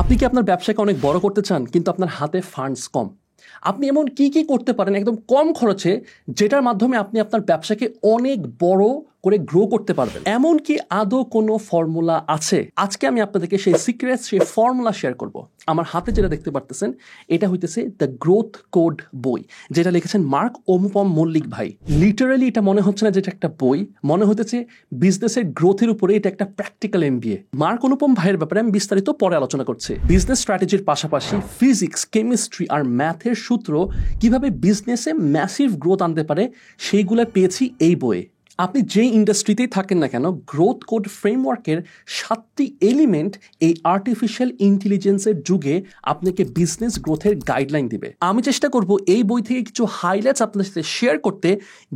আপনি কি আপনার ব্যবসাকে অনেক বড় করতে চান কিন্তু আপনার হাতে ফান্ডস কম? আপনি এমন কি করতে পারেন একদম কম খরচে যেটার মাধ্যমে আপনি আপনার ব্যবসাকে অনেক বড় করে গ্রো করতে পারবেন? এমন কি আদৌ কোনো ফর্মুলা আছে? আজকে আমি আপনাদেরকে সেই সিক্রেট, সেই ফর্মুলা শেয়ার করব। আমার হাতে যেটা দেখতে পারতেছেন এটা হইতেছে দ্য গ্রোথ কোড বই, যেটা লিখেছেন মার্ক অনুপম মল্লিক ভাই। লিটারালি এটা মনে হচ্ছে না যে এটা একটা বই, মনে হতেছে বিজনেসের গ্রোথের উপরে এটা একটা প্র্যাকটিক্যাল এমবিএ। মার্ক অনুপম ভাইয়ের ব্যাপারে আমি বিস্তারিত পরে আলোচনা করছি। বিজনেস স্ট্র্যাটেজির পাশাপাশি ফিজিক্স, কেমিস্ট্রি আর ম্যাথের সূত্র কিভাবে বিজনেসে ম্যাসিভ গ্রোথ আনতে পারে সেইগুলো পেয়েছি এই বইয়ে। আপনি যে ইন্ডাস্ট্রিতেই থাকেন না কেন, গ্রোথ কোড ফ্রেমওয়ার্কের 7টি এলিমেন্ট এই আর্টিফিশিয়াল ইন্টেলিজেন্সের যুগে আপনাকে বিজনেস গ্রোথের গাইডলাইন দিবে। আমি চেষ্টা করব এই বই থেকে কিছু হাইলাইটস আপনার সাথে শেয়ার করতে,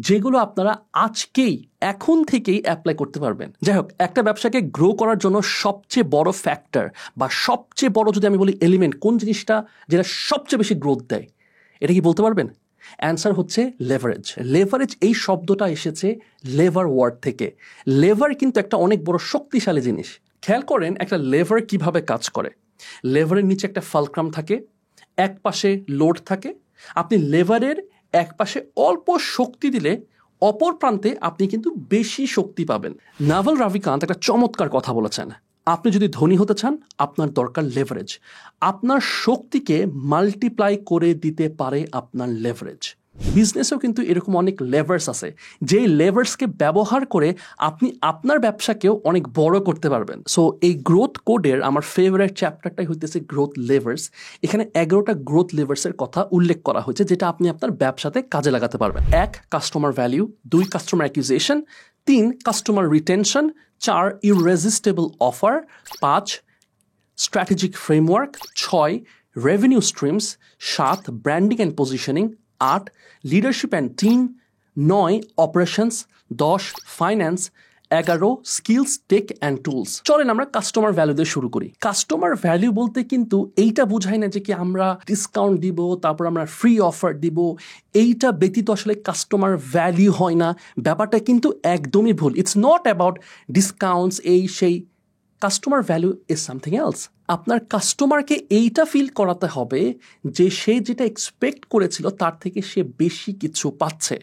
যেগুলো আপনারা আজকেই এখন থেকেই অ্যাপ্লাই করতে পারবেন। যাই হোক, একটা ব্যবসাকে গ্রো করার জন্য সবচেয়ে বড় ফ্যাক্টর বা সবচেয়ে বড় যদি আমি বলি এলিমেন্ট, কোন জিনিসটা যেটা সবচেয়ে বেশি গ্রোথ দেয়, এটা কি বলতে পারবেন? অ্যান্সার হচ্ছে লেভারেজ। লেভারেজ এই শব্দটা এসেছে লেভার ওয়ার্ড থেকে। লেভার কিন্তু একটা অনেক বড় শক্তিশালী জিনিস। খেয়াল করেন একটা লেভার কিভাবে কাজ করে। লেভারের নিচে একটা ফালক্রাম থাকে, এক পাশে লোড থাকে। আপনি লেভারের এক পাশে অল্প শক্তি দিলে অপর প্রান্তে আপনি কিন্তু বেশি শক্তি পাবেন। নাভাল রাভিকান্ত একটা চমৎকার কথা বলেছেন, আপনি যদি ধনী হতে চান আপনার দরকার লেভারেজ। আপনার শক্তিকে মাল্টিপ্লাই করে দিতে পারে আপনার লেভারেজ। বিজনেসেও কিন্তু এরকম অনেক লেভার্স আছে, যেই লেভার্সকে ব্যবহার করে আপনি আপনার ব্যবসাকেও অনেক বড় করতে পারবেন। সো এই গ্রোথ কোডের আমার ফেভারিট চ্যাপ্টারটাই হইতেছে গ্রোথ লেভার্স। এখানে 11টা গ্রোথ লেভার্সের কথা উল্লেখ করা হয়েছে, যেটা আপনি আপনার ব্যবসাতে কাজে লাগাতে পারবেন। 1 customer value, 2 customer acquisition, 3 customer retention, 4 irresistible offer, 5 strategic framework, 6 revenue streams, 7 branding and positioning, 8 leadership and team, 9 operations, 10 finance, 11 skills, tech and tools. চলেন আমরা কাস্টমার ভ্যালু দিয়ে শুরু করি। কাস্টমার ভ্যালু বলতে কিন্তু এইটা বোঝায় না যে কি আমরা ডিসকাউন্ট দিব, তারপর আমরা ফ্রি অফার দিব। এইটা ব্যতীত আসলে কাস্টমার ভ্যালু হয় না। ব্যাপারটা কিন্তু একদমই ভুল। ইটস নট অ্যাবাউট ডিসকাউন্টস, এই সেই। Customer value is something else. আপনার কাস্টমারকে এইটা ফিল করাতে হবে যে সে যেটা এক্সপেক্ট করেছিল তার থেকে সে বেশি কিছু পাচ্ছে,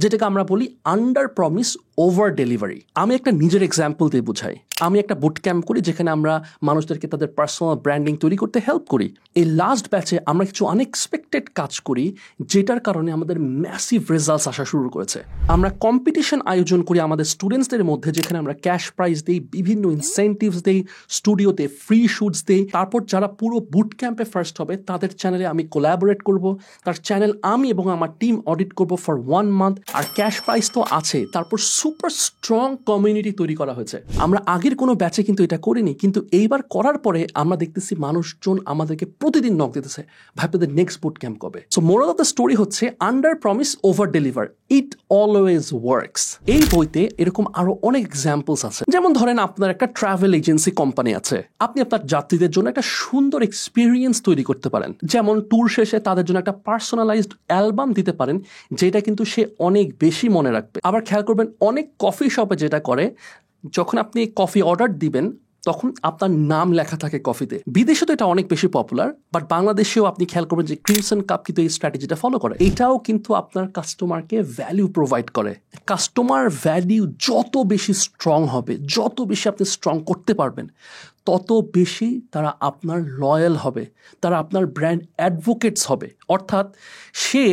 যেটাকে আমরা বলি আন্ডার প্রমিস ওভার ডেলিভারি। আমি একটা নিজের এক্সাম্পল দিয়ে বুঝাই। আমি একটা বুট ক্যাম্প করি যেখানে আমরা মানুষদেরকে তাদের পার্সোনাল ব্র্যান্ডিং তৈরি করতে হেল্প করি। এই লাস্ট ব্যাচে আমরা কিছু আনএক্সপেক্টেড কাজ করি, যেটার কারণে আমাদের ম্যাসিভ রেজাল্টস আসা শুরু করেছে। আমরা কম্পিটিশন আয়োজন করি আমাদের স্টুডেন্টসদের মধ্যে, যেখানে আমরা ক্যাশ প্রাইজ দিই, বিভিন্ন ইনসেন্টিভস দিই, স্টুডিওতে ফ্রি শুটস দিই। তারপর যারা পুরো বুট ক্যাম্পে ফার্স্ট হবে তাদের চ্যানেলে আমি কোলাবোরেট করব, তার চ্যানেল আমি এবং আমার টিম অডিট করব ফর 1 মান্থ। আর ক্যাশ প্রাইজ তো আছে, তারপর সুপার স্ট্রং কমিউনিটি তৈরি করা হয়েছে। আমরা আগের কোনো ব্যাচে কিন্তু এটা করিনি, কিন্তু এইবার করার পরে আমরা দেখতেছি মানুষজন আমাদেরকে প্রতিদিন নক দিতেছে, ভাই আপনাদের নেক্সট বুট ক্যাম্প কবে। So moral of the story হচ্ছে under promise over deliver, it always works. এই বইতে এরকম আরো অনেক এক্সাম্পলস আছে। যেমন ধরেন আপনার একটা ট্রাভেল এজেন্সি কোম্পানি আছে, আপনি আপনার যাত্রীদের জন্য একটা সুন্দর এক্সপিরিয়েন্স তৈরি করতে পারেন। যেমন ট্যুর শেষে তাদের জন্য একটা পার্সোনালাইজড অ্যালবাম দিতে পারেন, যেটা কিন্তু সে অনেক বেশি মনে রাখবে। আবার খেয়াল করবেন অনেক কফি শপে যেটা করে, যখন আপনি কফি অর্ডার দিবেন তখন আপনার নাম লেখা থাকে কফিতে। বিদেশে তো এটা অনেক বেশি পপুলার, বাট বাংলাদেশেও আপনি খেয়াল করবেন যে ক্রিমসন কাপ কিন্তু এই স্ট্র্যাটেজিটা ফলো করে। এটাও কিন্তু আপনার কাস্টমারকে ভ্যালু প্রোভাইড করে। কাস্টমার ভ্যালু যত বেশি স্ট্রং হবে, যত বেশি আপনি স্ট্রং করতে পারবেন, তত বেশি তারা আপনার লয়াল হবে, তারা আপনার ব্র্যান্ড অ্যাডভোকেটস হবে। অর্থাৎ সে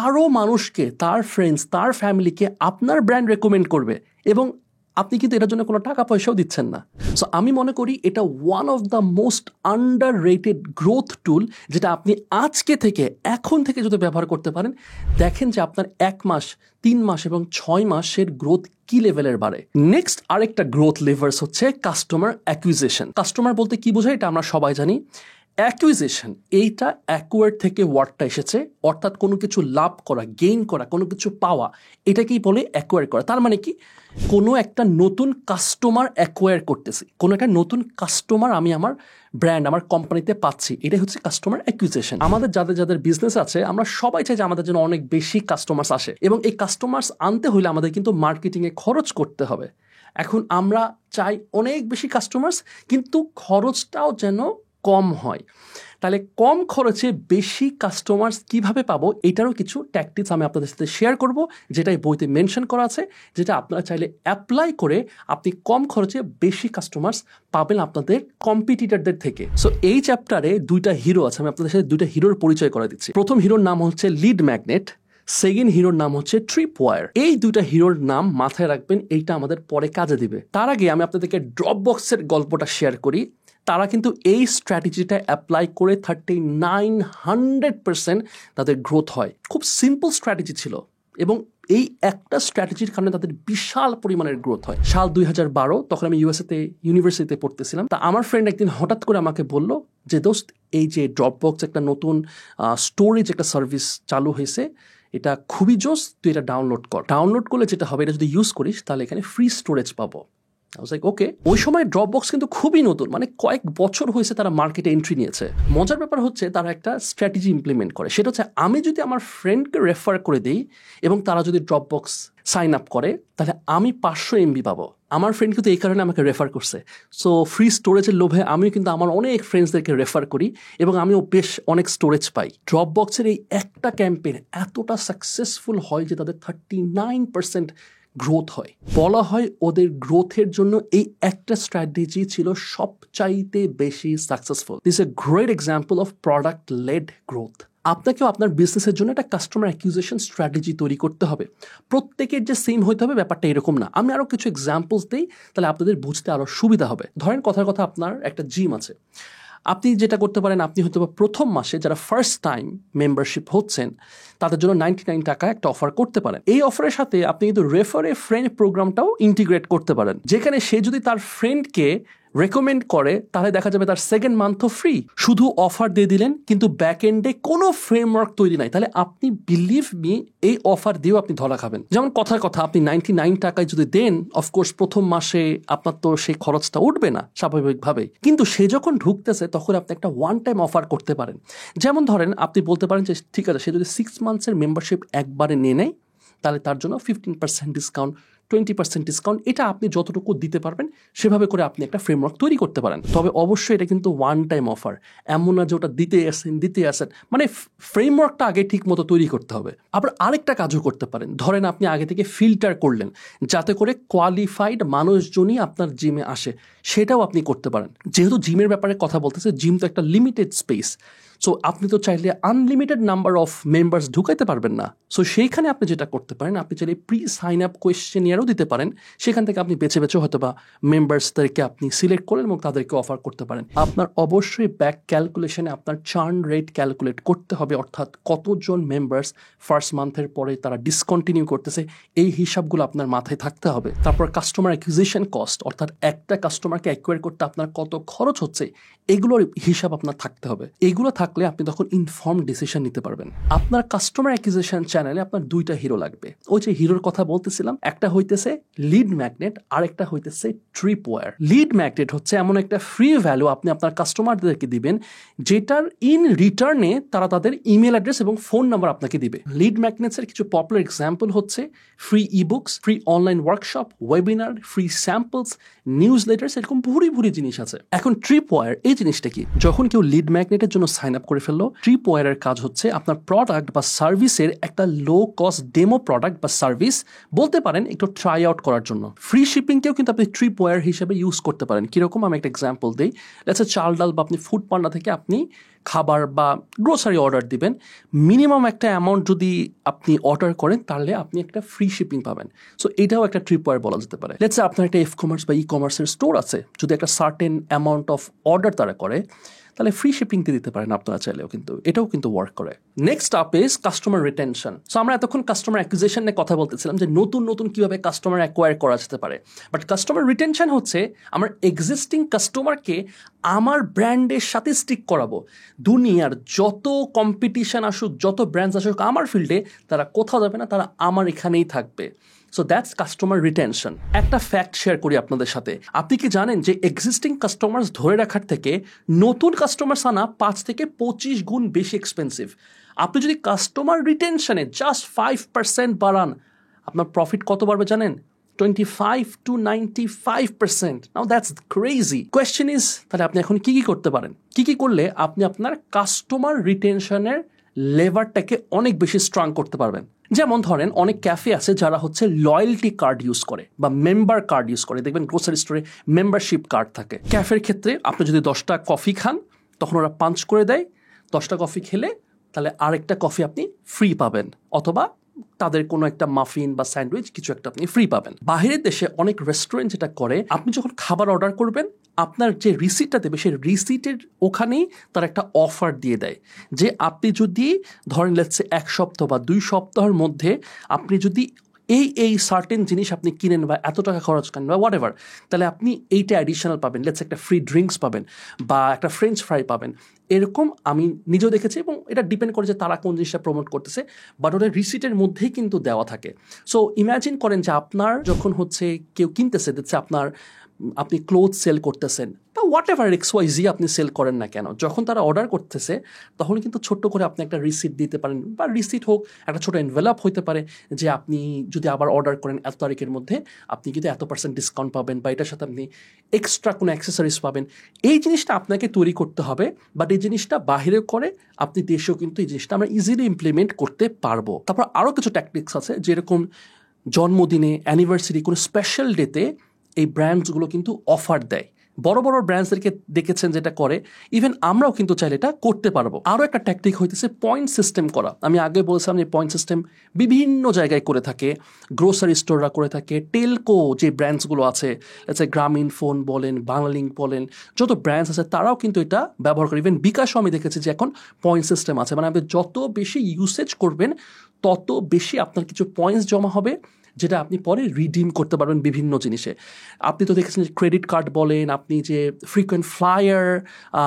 আরও মানুষকে, তার ফ্রেন্ডস, তার ফ্যামিলিকে আপনার ব্র্যান্ড রেকমেন্ড করবে, এবং আপনি কিন্তু এটার জন্য কোনো টাকা পয়সাও দিচ্ছেন না। সো আমি মনে করি এটা one of the most underrated growth tool, যেটা আপনি আজকে থেকে, এখন থেকে যদি ব্যবহার করতে পারেন, দেখেন যে আপনার 1 মাস, 3 মাস এবং 6 মাসের গ্রোথ কি লেভেলের বাড়ে। নেক্সট আরেকটা গ্রোথ লেভার্স হচ্ছে কাস্টমার অ্যাকুইজিশন। কাস্টমার বলতে কি বোঝায় এটা আমরা সবাই জানি। অ্যাকুইজিশন, এইটা অ্যাকুয়ার থেকে ওয়ার্ডটা এসেছে, অর্থাৎ কোনো কিছু লাভ করা, গেইন করা, কোনো কিছু পাওয়া, এটাকেই বলে অ্যাকুয়ার করা। তার মানে কি, কোনো একটা নতুন কাস্টমার অ্যাকুয়ার করতেছি, কোনো একটা নতুন কাস্টমার আমি আমার ব্র্যান্ড, আমার কোম্পানিতে পাচ্ছি, এটাই হচ্ছে কাস্টমার অ্যাকুইজিশন। আমাদের যাদের যাদের বিজনেস আছে, আমরা সবাই চাই যে আমাদের জন্য অনেক বেশি কাস্টমার্স আসে, এবং এই কাস্টমার্স আনতে হলে আমাদের কিন্তু মার্কেটিংয়ে খরচ করতে হবে। এখন আমরা চাই অনেক বেশি কাস্টমার্স, কিন্তু খরচটাও যেন কম হয়। তাহলে কম খরচে বেশি কাস্টমার্স কিভাবে পাবো, এটারও কিছু ট্যাকটিক্স আমি আপনাদের সাথে শেয়ার করব, যেটা এই বইতে মেনশন করা আছে, যেটা আপনারা চাইলে অ্যাপ্লাই করে আপনি কম খরচে বেশি কাস্টমার্স পাবেন আপনাদের কম্পিটিটরদের থেকে। সো এই চ্যাপ্টারে দুইটা হিরো আছে, আমি আপনাদের সাথে দুইটা হিরোর পরিচয় করে দিচ্ছি। প্রথম হিরোর নাম হচ্ছে লিড ম্যাগনেট, সেকেন্ড হিরোর নাম হচ্ছে ট্রিপওয়ার। এই দুইটা হিরোর নাম মাথায় রাখবেন, এইটা আমাদের পরে কাজে দিবে। তার আগে আমি আপনাদেরকে ড্রপবক্সের গল্পটা শেয়ার করি। তারা কিন্তু এই স্ট্র্যাটেজিটা অ্যাপ্লাই করে 3900% তাদের গ্রোথ হয়। খুব সিম্পল স্ট্র্যাটেজি ছিল এবং এই একটা স্ট্র্যাটেজির কারণে তাদের বিশাল পরিমাণের গ্রোথ হয়। সাল 2012, তখন আমি ইউএসএতে ইউনিভার্সিটিতে পড়তেছিলাম। তা আমার ফ্রেন্ড একদিন হঠাৎ করে আমাকে বলল যে দোস্ত, এই যে ড্রপবক্স একটা নতুন স্টোরেজ একটা সার্ভিস চালু হয়েছে, এটা খুবই জোস, তুই এটা ডাউনলোড কর। ডাউনলোড করলে যেটা হবে, এটা যদি ইউজ করিস তাহলে এখানে ফ্রি স্টোরেজ পাবো। ওকে। ওই সময় ড্রপবক্স কিন্তু খুবই নতুন, মানে কয়েক বছর হয়েছে তারা মার্কেটে এন্ট্রি নিয়েছে। মজার ব্যাপার হচ্ছে তারা একটা স্ট্র্যাটেজি ইমপ্লিমেন্ট করে, সেটা হচ্ছে আমি যদি আমার ফ্রেন্ডকে রেফার করে দিই এবং তারা যদি ড্রপবক্স সাইন আপ করে, তাহলে আমি 500 MB পাবো। আমার ফ্রেন্ড কিন্তু এই কারণে আমাকে রেফার করছে। সো ফ্রি স্টোরেজের লোভে আমিও কিন্তু আমার অনেক ফ্রেন্ডসদেরকে রেফার করি এবং আমিও বেশ অনেক স্টোরেজ পাই। ড্রপবক্সের এই একটা ক্যাম্পেইন এতটা সাকসেসফুল হয় যে তাদের 39% গ্রোথ হয়। বলা হয় ওদের গ্রোথের জন্য এই একটা স্ট্র্যাটেজি ছিল সবচাইতে বেশি successful. This a great example of product led growth. আপনাকেও আপনার বিজনেসের জন্য একটা কাস্টমার অ্যাকুইজিশন স্ট্র্যাটেজি তৈরি করতে হবে। প্রত্যেকের যে সেম হইতে হবে ব্যাপারটা এরকম না। আমি আরও কিছু এক্সাম্পলস দিই, তাহলে আপনাদের বুঝতে আরও সুবিধা হবে। ধরেন কথার কথা, আপনার একটা জিম আছে। আপনি যেটা করতে পারেন, আপনি হয়তো প্রথম মাসে যারা ফার্স্ট টাইম মেম্বারশিপ হচ্ছেন তাদের জন্য 99 টাকা একটা অফার করতে পারেন। এই অফারের সাথে আপনি কিন্তু রেফার এ ফ্রেন্ড প্রোগ্রামটাও ইন্টিগ্রেট করতে পারেন, যেখানে সে যদি তার ফ্রেন্ডকে রেকমেন্ড করে তাহলে দেখা যাবে তার সেকেন্ড মান্থও ফ্রি। শুধু অফার দিয়ে দিলেন কিন্তু ব্যাক এন্ডে কোনো ফ্রেমওয়ার্ক তৈরি নাই, তাহলে আপনি বিলিভ মি এই অফার দিয়েও আপনি ধরা খাবেন। যেমন কথার কথা, আপনি 99 টাকায় যদি দেন, অফকোর্স প্রথম মাসে আপনার তো সেই খরচটা উঠবে না স্বাভাবিকভাবেই, কিন্তু সে যখন ঢুকতেছে তখন আপনি একটা ওয়ান টাইম অফার করতে পারেন। যেমন ধরেন আপনি বলতে পারেন যে ঠিক আছে, সে যদি 6 মান্থসের মেম্বারশিপ একবারে নিয়ে নেয় তাহলে তার জন্য 15% ডিসকাউন্ট, 20% ডিসকাউন্ট, এটা আপনি যতটুকু দিতে পারবেন সেভাবে করে আপনি একটা ফ্রেমওয়ার্ক তৈরি করতে পারেন। তবে অবশ্যই এটা কিন্তু ওয়ান টাইম অফার, এমন না যে ওটা দিতে আসেন, মানে ফ্রেমওয়ার্কটা আগে ঠিক মতো তৈরি করতে হবে। আবার আরেকটা কাজও করতে পারেন, ধরেন আপনি আগে থেকে ফিল্টার করলেন যাতে করে কোয়ালিফাইড মানুষজনই আপনার জিমে আসে, সেটাও আপনি করতে পারেন। যেহেতু জিমের ব্যাপারে কথা বলতেছে, জিম তো একটা লিমিটেড স্পেস, সো আপনি তো চাইলে আনলিমিটেড নাম্বার অফ মেম্বার্স ঢুকাইতে পারবেন না। সো সেইখানে আপনি যেটা করতে পারেন, আপনি চাইলে প্রি সাইন আপ কোয়েশ্চেনিয়ারও দিতে পারেন, সেখান থেকে আপনি বেছে বেছে হয়তো বা মেম্বার্সদেরকে আপনি সিলেক্ট করেন এবং তাদেরকে অফার করতে পারেন। আপনার অবশ্যই ব্যাক ক্যালকুলেশনে আপনার চার্ন রেট ক্যালকুলেট করতে হবে, অর্থাৎ কতজন মেম্বার্স ফার্স্ট মান্থের পরে তারা ডিসকন্টিনিউ করতেছে, এই হিসাবগুলো আপনার মাথায় থাকতে হবে। তারপর কাস্টমার অ্যাকুইজিশন কস্ট, অর্থাৎ একটা কাস্টমারকে অ্যাকোয়ার করতে আপনার কত খরচ হচ্ছে, এগুলোর হিসাব আপনার থাকতে হবে। এগুলো থাকলে আপনি তখন ইনফর্ম ডিসিশন নিতে পারবেন। আপনার কাস্টমার অ্যাকুইজিশন চ্যানেলে আপনার দুইটা হিরো লাগবে। ওই যে হিরোর কথা বলতেছিলাম, একটা হইতেছে লিড ম্যাগনেট আর একটা হইতেছে ট্রিপওয়ার। লিড ম্যাগনেট হচ্ছে এমন একটা ফ্রি ভ্যালু আপনি আপনার কাস্টমারদেরকে দিবেন, যেটার ইন রিটার্নে তারা তাদের ইমেল অ্যাড্রেস এবং ফোন নাম্বার আপনাকে দিবে। লিড ম্যাগনেটসের কিছু পপুলার এক্সাম্পল হচ্ছে free ebooks, free online workshop, webinar, free samples, newsletters, এরকম ভুরি জিনিস আছে। এখন ট্রিপওয়ার এই জিনিসটা কি? যখন কেউ লিড ম্যাগনেটের জন্য সাইন আপ করে ফেললো, ট্রিপওয়ারের কাজ হচ্ছে আপনার প্রোডাক্ট বা সার্ভিসের একটা লো কস্ট ডেমো প্রোডাক্ট বা সার্ভিস বলতে পারেন একটু ট্রাই আউট করার জন্য। ফ্রি শিপিংকেও কিন্তু আপনি ট্রিপওয়ার হিসেবে ইউজ করতে পারেন। কিরকম? আমি একটা এক্সাম্পল দিই। লেটস সে চাল ডাল বা আপনি ফুড পান্ডা থেকে আপনি খাবার বা গ্রোসারি অর্ডার দিবেন, মিনিমাম একটা অ্যামাউন্ট যদি আপনি অর্ডার করেন তাহলে আপনি একটা ফ্রি শিপিং পাবেন। সো এটাও একটা ট্রিপওয়ার বলা যেতে পারে। লেটস সে আপনার একটা এফ কমার্স বা ই কমার্সের স্টোর আছে, যদি একটা সার্টেন অ্যামাউন্ট অফ অর্ডার তারা করে তাহলে ফ্রি শিপিং দিয়ে দিতে পারেন আপনারা চাইলেও, কিন্তু এটাও কিন্তু ওয়ার্ক করে। Next up is customer retention. So আমরা এতক্ষণ কাস্টমার অ্যাকুইজিশন নিয়ে কথা বলতেছিলাম যে নতুন কিভাবে কাস্টমার অ্যাকোয়ার করা যেতে পারে, বাট কাস্টমার রিটেনশন হচ্ছে আমার এক্সিস্টিং কাস্টমারকে আমার ব্র্যান্ডের সাথে স্টিক করাবো। দুনিয়ার যত কম্পিটিশন আসুক, যত ব্র্যান্ডস আসুক আমার ফিল্ডে, তারা কোথাও যাবে না, তারা আমার এখানেই থাকবে। So that's customer retention. একটা ফ্যাক্ট শেয়ার করি আপনাদের সাথে। আপনি কি জানেন যে এক্সিস্টিং কাস্টমার্স ধরে রাখার থেকে নতুন কাস্টমার্স আনা 5 থেকে 25 গুণ বেশি এক্সপেন্সিভ। আপনি যদি কাস্টমার রিটেনশনে জাস্ট 5% বাড়ান, আপনার প্রফিট কত বাড়বে জানেন? 25 to 95%. Now that's crazy. Question is, তাহলে আপনি এখন কি করতে পারেন? কি করলে আপনি আপনার কাস্টমার রিটেনশনের লেভারটাকে অনেক বেশি স্ট্রং করতে পারবেন? যেমন ধরেন অনেক ক্যাফে আছে যারা হচ্ছে লয়্যালটি কার্ড ইউজ করে বা মেম্বার কার্ড ইউজ করে। দেখবেন গ্রোসারি স্টোরে মেম্বারশিপ কার্ড থাকে। ক্যাফের ক্ষেত্রে আপনি যদি 10টা কফি খান তখন ওরা পাঞ্চ করে দেয়, 10টা কফি খেলে তাহলে আরেকটা কফি আপনি ফ্রি পাবেন, অথবা তাদের কোনো একটা মাফিন বা স্যান্ডউইচ কিছু একটা আপনি ফ্রি পাবেন। বাহিরের দেশে অনেক রেস্টুরেন্ট যেটা করে, আপনি যখন খাবার অর্ডার করবেন আপনার যে রিসিটটা দেবে সেই রিসিটের ওখানেই তার একটা অফার দিয়ে দেয় যে আপনি যদি ধরেন লেটসে 1 সপ্তাহ বা 2 সপ্তাহের মধ্যে আপনি যদি এই সার্টেন জিনিস আপনি কিনেন বা এত টাকা খরচ করেন বা হোয়াট এভার, তাহলে আপনি এইটা অ্যাডিশনাল পাবেন, লেটস একটা ফ্রি ড্রিঙ্কস পাবেন বা একটা ফ্রেঞ্চ ফ্রাই পাবেন। এরকম আমি নিজেও দেখেছি, এবং এটা ডিপেন্ড করে যে তারা কোন জিনিসটা প্রমোট করতেছে, বাট ওদের রিসিটের মধ্যেই কিন্তু দেওয়া থাকে। সো ইম্যাজিন করেন যে আপনার যখন হচ্ছে কেউ কিনতেছে, দেখছে আপনি ক্লোথ সেল করতেছেন বা হোয়াট এভার XYZ আপনি সেল করেন না কেন, যখন তারা অর্ডার করতেছে তখন কিন্তু ছোট্ট করে আপনি একটা রিসিট দিতে পারেন, বা রিসিট হোক একটা ছোটো এনভেলপ হতে পারে যে আপনি যদি আবার অর্ডার করেন এত তারিখের মধ্যে আপনি কিন্তু এত% ডিসকাউন্ট পাবেন, বা এটার সাথে আপনি এক্সট্রা কোনো অ্যাক্সেসরিজ পাবেন। এই জিনিসটা আপনাকে তৈরি করতে হবে, বাট এই জিনিসটা বাহিরে করে আপনি দেশেও কিন্তু এই জিনিসটা আমরা ইজিলি ইমপ্লিমেন্ট করতে পারবো। তারপর আরও কিছু ট্যাকটিক্স আছে, যেরকম জন্মদিনে, অ্যানিভার্সারি, কোনো স্পেশাল ডেতে এই ব্র্যান্ডসগুলো কিন্তু অফার দেয়। বড় বড় ব্র্যান্ডসদেরকে দেখেছেন যেটা করে, ইভেন আমরাও কিন্তু চাইলে এটা করতে পারবো। আরও একটা ট্যাকটিক হইতেছে পয়েন্ট সিস্টেম করা। আমি আগে বলছিলাম যে পয়েন্ট সিস্টেম বিভিন্ন জায়গায় করে থাকে, গ্রোসারি স্টোররা করে থাকে, টেলকো যে ব্র্যান্ডসগুলো আছে, গ্রামীণ ফোন বলেন, বাংলালিংক বলেন, যত ব্র্যান্ডস আছে তারাও কিন্তু এটা ব্যবহার করে। ইভেন বিকাশও আমি দেখেছি যে এখন পয়েন্ট সিস্টেম আছে, মানে আপনি যত বেশি ইউসেজ করবেন তত বেশি আপনার কিছু পয়েন্টস জমা হবে, যেটা আপনি পরে রিডিম করতে পারবেন বিভিন্ন জিনিসে। আপনি তো দেখেছেন যে ক্রেডিট কার্ড বলেন, আপনি যে ফ্রিকোয়েন্ট ফ্লায়ার,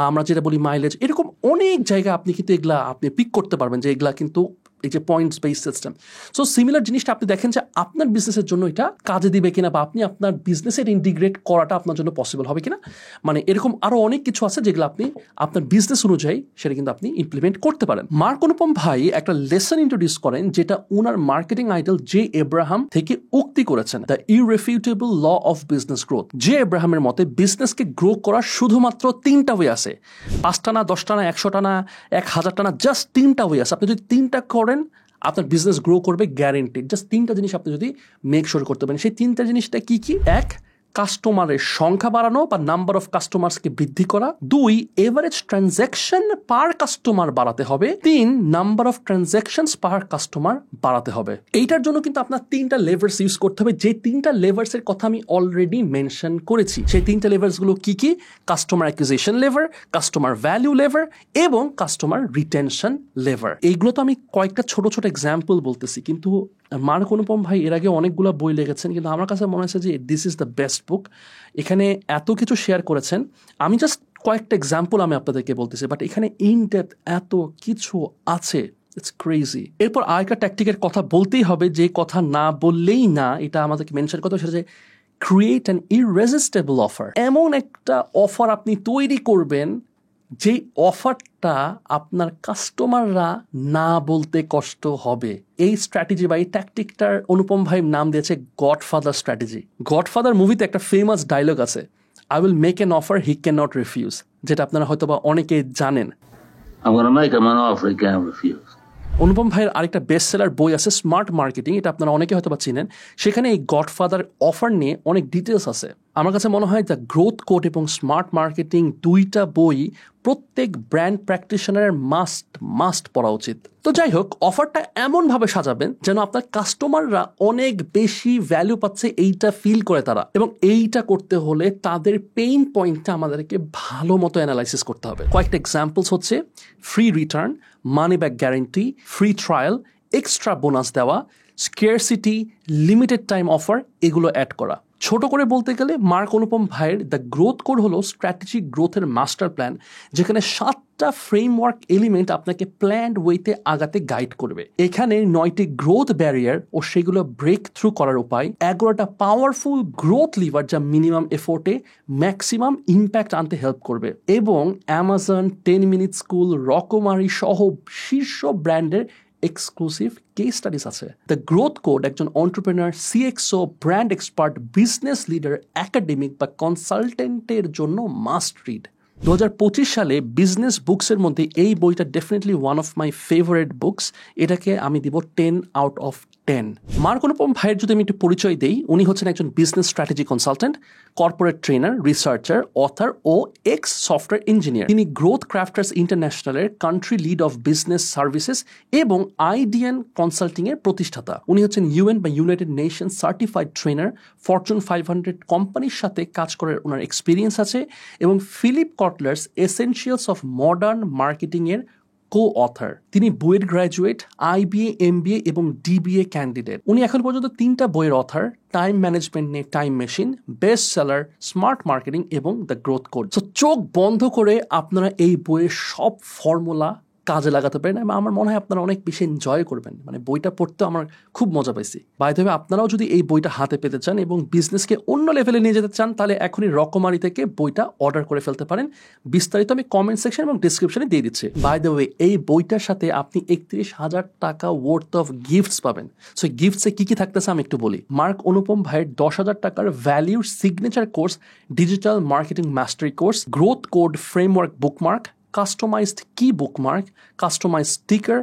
আমরা যেটা বলি মাইলেজ, এরকম অনেক জায়গা আপনি কিন্তু এগুলা আপনি পিক করতে পারবেন যে এগুলা কিন্তু এই যে points base system. So similar জিনিসটা আপনি দেখেন যে আপনার বিজনেসের জন্য এটা কাজে দিবে কিনা, বা আপনি আপনার বিজনেসের ইন্টিগ্রেট করাটা আপনার জন্য পসিবল হবে কিনা। মানে এরকম আরও অনেক কিছু আছে যেগুলো আপনি আপনার বিজনেস অনুযায়ী সেটা কিন্তু আপনি ইমপ্লিমেন্ট করতে পারেন। মার্ক অনুপম ভাই একটা লেসন ইন্ট্রোডিউস করেন যেটা ওনার মার্কেটিং আইডল জে এব্রাহাম থেকে উক্তি করেছেন, the irrefutable law of business growth. Jay এব্রাহামের মতে বিজনেসকে গ্রো করার শুধুমাত্র 3টা ওয়ে আছে। 5টা না, 10টা না, 100টা না, 1000টা না, জাস্ট 3টা ওয়ে আছে। আপনি যদি 3টা করেন আপনার বিজনেস গ্রো করবে গ্যারেন্টিড। জাস্ট 3টা জিনিস আপনি যদি মেক শিওর করতে পারেন। সেই 3টা জিনিসটা কি কি? 1, কাস্টমারের সংখ্যা বাড়ানো বা নাম্বার অফ কাস্টমার্সকে বৃদ্ধি করা। 2, এভারেজ ট্রানজ্যাকশন পার কাস্টমার বাড়াতে হবে। 3, number of transactions per customer বাড়াতে হবে। এইটার জন্য কিন্তু আপনার 3টা লেভার্স ইউজ করতে হবে, যে 3টা লেভার্সের কথা আমি অলরেডি মেনশন করেছি। সেই 3টা লেভার্সগুলো কি কি? Customer acquisition lever, customer value lever এবং কাস্টমার রিটেনশন লেভার। এইগুলো তো আমি কয়েকটা ছোট ছোট এক্সাম্পল বলতেছি, কিন্তু মার্ক অনুপম ভাই এর আগে অনেকগুলো বই লিখেছেন, কিন্তু আমার কাছে মনে হয়েছে যে দিস ইজ দ্য বেস্ট বুক। এখানে এত কিছু শেয়ার করেছেন, আমি জাস্ট কয়েকটা এক্সাম্পল আমি আপনাদেরকে বলতেছি, বাট এখানে ইন ডেপথ এত কিছু আছে, ইটস ক্রেজি। এরপর আরেকটা ট্যাকটিকের কথা বলতেই হবে, যে কথা না বললেই না, এটা আমাদেরকে মেনশন করতে হবে, সেটা যে ক্রিয়েট অ্যান ইররেজিস্টেবল অফার। এমন একটা অফার আপনি তৈরি করবেন যে অফারটা আপনার কাস্টমাররা না বলতে কষ্ট হবে। এই স্ট্র্যাটেজি বা এই ট্যাকটিকটার অনুপম ভাই নাম দিয়েছে গডফাদার স্ট্র্যাটেজি। গডফাদার মুভিতে একটা ফেমাস ডায়লগ আছে, I will make an offer he can not refuse, যেটা আপনারা হয়তো বা অনেকে জানেন। I'm going to make him an offer he can't refuse. অনুপম ভাইয়ের আরেকটা বেস্ট সেলার বই আছে স্মার্ট মার্কেটিং, এটা আপনারা অনেকে হয়তো বা চিনেন। সেখানে এই গডফাদার অফার নিয়ে অনেক ডিটেলস আছে। আমার কাছে মনে হয় দ্য গ্রোথ কোড এবং স্মার্ট মার্কেটিং 2টা বই প্রত্যেক ব্র্যান্ড প্র্যাকটিশনারের মাস্ট পড়া উচিত। তো যাই হোক, অফারটা এমনভাবে সাজাবেন যেন আপনার কাস্টমাররা অনেক বেশি ভ্যালু পাচ্ছে এইটা ফিল করে তারা, এবং এইটা করতে হলে তাদের পেইন পয়েন্টটা আমাদেরকে ভালো মতো অ্যানালাইসিস করতে হবে। কয়েকটা এক্সাম্পলস হচ্ছে free return, money back guarantee, free trial, extra bonus দেওয়া, স্কেয়ারসিটি, লিমিটেড টাইম অফার, এগুলো অ্যাড করা। ছোট করে বলতে গেলে মার্ক অনুপম ভাইয়ের দ্য গ্রোথ কোড হলো স্ট্র্যাটেজিক গ্রোথের মাস্টার প্ল্যান, যেখানে 7টা ফ্রেমওয়ার্ক এলিমেন্ট আপনাকে প্ল্যান্ড ওয়েতে আগাতে গাইড করবে। এখানে 9টি গ্রোথ ব্যারিয়ার ও সেগুলো ব্রেক থ্রু করার উপায়, 11টা পাওয়ারফুল গ্রোথ লিভার যা মিনিমাম এফোর্টে ম্যাক্সিমাম ইম্প্যাক্ট আনতে হেল্প করবে, এবং অ্যামাজন, 10 মিনিট স্কুল, রকমারি সহ শীর্ষ ব্র্যান্ডের এক্সক্লুসিভ কেস স্টাডিজ আছে। দ্য গ্রোথ কোড একজন entrepreneur, CXO, brand expert, business leader, academic বা কনসালটেন্টের জন্য মাস্ট রিড। 2025 সালে বিজনেস বুকসের মধ্যে এই বইটা definitely one of my favourite books. এটাকে আমি দিব 10 আউট অফ 10। মার্ক অনুপম ভাইয়ের যদি আমি একটু পরিচয় দেই, উনি হচ্ছেন একজন business strategy consultant, corporate trainer, researcher, author ও এক্স সফটওয়্যার ইঞ্জিনিয়ার। তিনি গ্রোথ ক্রাফটার্স ইন্টারন্যাশনালের country lead of business services এবং আইডিয়ান কনসাল্টিং এর প্রতিষ্ঠাতা। উনি হচ্ছেন ইউএন বা United Nation certified trainer, Fortune 500 কোম্পানির সাথে কাজ করার ওনার এক্সপিরিয়েন্স আছে এবং Philip Kotler's Essentials of Modern Marketing এর কো অথর। তিনি বুয়েট গ্র্যাজুয়েট, আইবিএ, এমবিএ এবং ডিবিএ ক্যান্ডিডেট। উনি এখন পর্যন্ত 3টা বইয়ের অথর, টাইম ম্যানেজমেন্ট নিয়ে time machine, best seller, smart marketing এবং দ্য গ্রোথ কোড। তো চোখ বন্ধ করে আপনারা এই বইয়ের সব ফর্মুলা কাজে লাগাতে পারেন এবং আমার মনে হয় আপনারা অনেক বেশি এনজয় করবেন। মানে বইটা পড়তেও আমার খুব মজা পাইছি। বাই দ্য ওয়ে, আপনারাও যদি এই বইটা হাতে পেতে চান এবং বিজনেসকে অন্য লেভেলে নিয়ে যেতে চান, তাহলে এখনই রকমারি থেকে বইটা অর্ডার করে ফেলতে পারেন। বিস্তারিত আমি কমেন্ট সেকশন এবং ডিসক্রিপশনে দিয়ে দিচ্ছি। বাই দ্য ওয়ে, এই বইটার সাথে আপনি 31,000 টাকা ওয়ার্থ অফ গিফটস পাবেন। সো গিফটসে কি কি থাকতেছে আমি একটু বলি। মার্ক অনুপম ভাইয়ের 10,000 টাকার ভ্যালিউর signature course, digital marketing mastery course, growth code framework bookmark, customised কি বুকমার্ক, কাস্টমাইজ স্টিকার,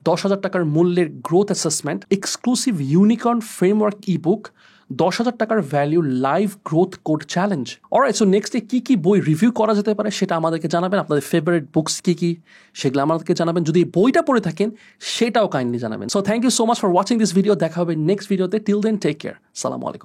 10,000 টাকার মূল্যের growth assessment, exclusive unicorn framework ebook, 10,000 টাকার value live growth code challenge. Alright, so next day কি বই রিভিউ করা যেতে পারে সেটা আমাদেরকে জানাবেন। আপনাদের ফেভারিট বুকস কি সেগুলো আমাদেরকে জানাবেন। যদি বইটা পড়ে থাকেন সেটাও কাইন্ডলি জানাবেন। So thank you so much for watching this video. দেখা হবে নেক্সট ভিডিওতে। Till then take care. সালামু আলাইকুম।